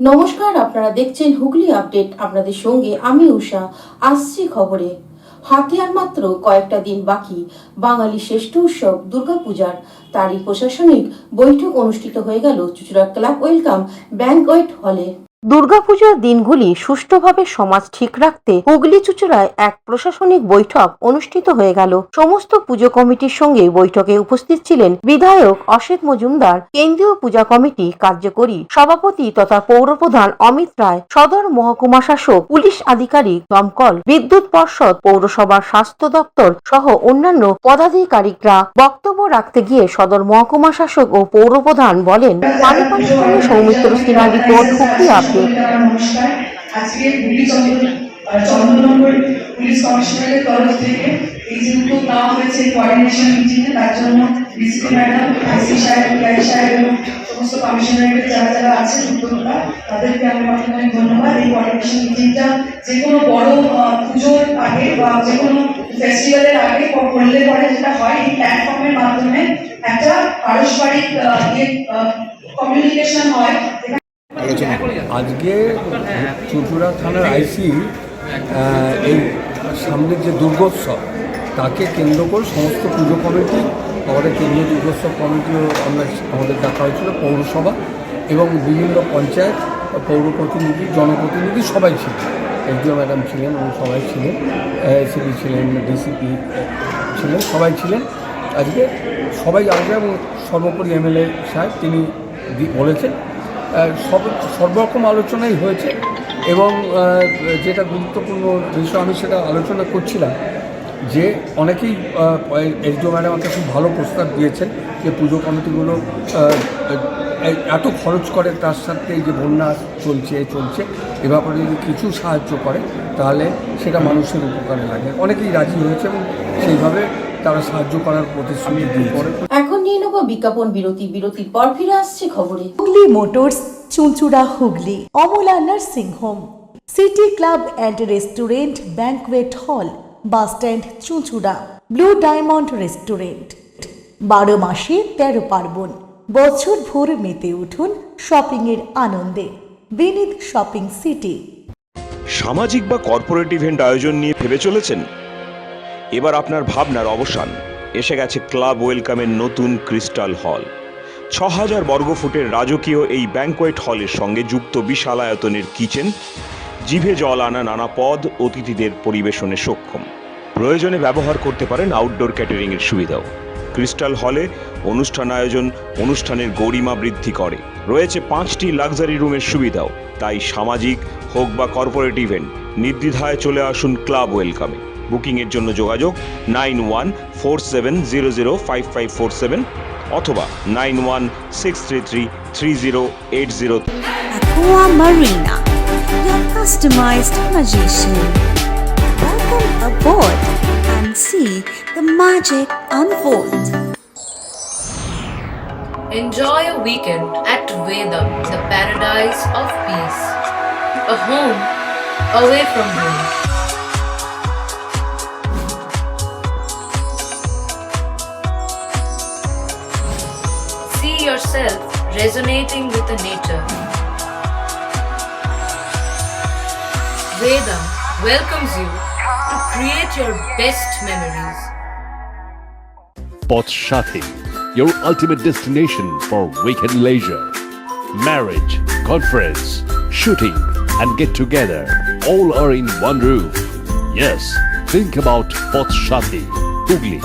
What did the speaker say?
নমস্কার, আপনারা দেখছেন হুগলি আপডেট। আপনাদের সঙ্গে আমি উষা। আসছি খবরে। হাতে আর মাত্র কয়েকটা দিন বাকি বাঙালি শ্রেষ্ঠ উৎসব দুর্গাপূজার। তারই প্রশাসনিক বৈঠক অনুষ্ঠিত হয়ে গেল চুঁচুড়া ক্লাব ওয়েলকাম ব্যাংকোয়েট হলে। দুর্গাপূজার দিনগুলি সুষ্ঠুভাবে সমাজ ঠিক রাখতে হুগলি চুঁচুড়ায় এক প্রশাসনিক বৈঠক অনুষ্ঠিত হয়ে গেল। সমস্ত পুজো কমিটির সঙ্গে বৈঠকে উপস্থিত ছিলেন বিধায়ক অসিত মজুমদার, কেন্দ্রীয় পূজা কমিটি কার্যকরী সভাপতি তথা পৌরপ্রধান অমিত রায়, সদর মহকুমা শাসক, পুলিশ আধিকারিক, দমকল, বিদ্যুৎ পর্ষদ, পৌরসভার স্বাস্থ্য দপ্তর সহ অন্যান্য পদাধিকারিকরা। বক্তব্য রাখতে গিয়ে সদর মহকুমা শাসক ও পৌরপ্রধান বলেন, পানিপানির সঙ্গে সৌমিত্র সিনহা রিপোর্ট, হুগলি আপডেট। নমস্কার। আজকে চন্দ্রনগর পুলিশ কমিশনারের তরফ থেকে এই যে উদ্যোগ নেওয়া হয়েছে কোঅর্ডিনেশন মিটিং এ, তার জন্য ডিসিপি ম্যাডাম, আইসি সাহেব, পিআই সাহেব এবং সমস্ত কমিশনারের যারা আছেন উদ্যোক্তা, তাদেরকে আমি অনেক ধন্যবাদ। এই কোঅর্ডিনেশন মিটিংটা যে কোনো বড় পুজোর আগে বা যে কোনো ফেস্টিভ্যালের আগে করলে পরে যেটা হয়, এই প্ল্যাটফর্মের মাধ্যমে একটা পারস্পরিক কমিউনিকেশন হয়। আজকে চুঁচুড়া থানার আইসি এই সামনের যে দুর্গোৎসব তাকে কেন্দ্র করে সমস্ত পুজো কমিটি, আমাদের কেন্দ্রীয় দুর্গোৎসব কমিটিও আমাদের দেখা হয়েছিল, পৌরসভা এবং বিভিন্ন পঞ্চায়েত, পৌর প্রতিনিধি, জনপ্রতিনিধি সবাই ছিলেন। এসডিও ম্যাডাম ছিলেন এবং সবাই ছিলেন, এসিপি ছিলেন, ডিসিপি ছিলেন, সবাই ছিলেন। আজকে সবাই আসবে এবং সর্বোপরি এমএলএ সাহেব তিনি বলেছেন সর্বরকম আলোচনাই হয়েছে এবং যেটা গুরুত্বপূর্ণ বিষয় আমি সেটা আলোচনা করছিলাম যে অনেকেই এসডিও ম্যাডাম একটা খুব ভালো প্রস্তাব দিয়েছেন যে পুজো কমিটিগুলো এত খরচ করে, তার সাথে এই যে বন্যা চলছে এ ব্যাপারে যদি কিছু সাহায্য করে তাহলে সেটা মানুষের উপকারে লাগে। অনেকেই রাজি হয়েছে এবং সেইভাবে তারা সাহায্য করার প্রতিশ্রুতি দিয়েছে। এখন নিয়ে নেব বিজ্ঞাপন বিরতি। বিরতির পর ফিরে আসছে খবরে। Hooghly motors, Chuchura Hooghly, Amala nursing home, city club and restaurant, banquet hall, bus stand Chuchura, blue diamond restaurant. 12 মাসে 13 পার্বণ, বছর ভোর মেতে উঠুন শপিং এর আনন্দে। বিনিদ শপিং সিটি। সামাজিক বা কর্পোরেট ইভেন্ট আয়োজন নিয়ে ভেবে চলেছেন? এবার আপনার ভাবনার অবসান। এসে গেছে ক্লাব ওয়েলকামের নতুন ক্রিস্টাল হল। 6000 বর্গফুটের রাজকীয় এই ব্যাংকোয়েট হলের সঙ্গে যুক্ত বিশাল আয়তনের কিচেন, জিভে জল আনা নানা পদ অতিথিদের পরিবেশনে সক্ষম। প্রয়োজনে ব্যবহার করতে পারেন আউটডোর ক্যাটারিং এর সুবিধাও। ক্রিস্টাল হলে অনুষ্ঠান আয়োজন অনুষ্ঠানের গরিমা বৃদ্ধি করে। রয়েছে 5টি লাক্সারি রুমের সুবিধাও। তাই সামাজিক হোক বা কর্পোরেট ইভেন্ট, নির্দ্বিধায় চলে আসুন ক্লাব ওয়েলকামে। বুকিংয়ের জন্য যোগাযোগ 9147005547 অথবা 9163333080। Aqua Marina, your customized magician. Welcome aboard and see the magic unfold. Enjoy a weekend at Vedam, the paradise of peace. A home away from home. See yourself resonating with the nature. Vedam welcomes you to create your best memories. Poth Shathi, your ultimate destination for weekend leisure. Marriage, conference, shooting and get together all are in one roof. Yes, think about Poth Shathi, Hugli.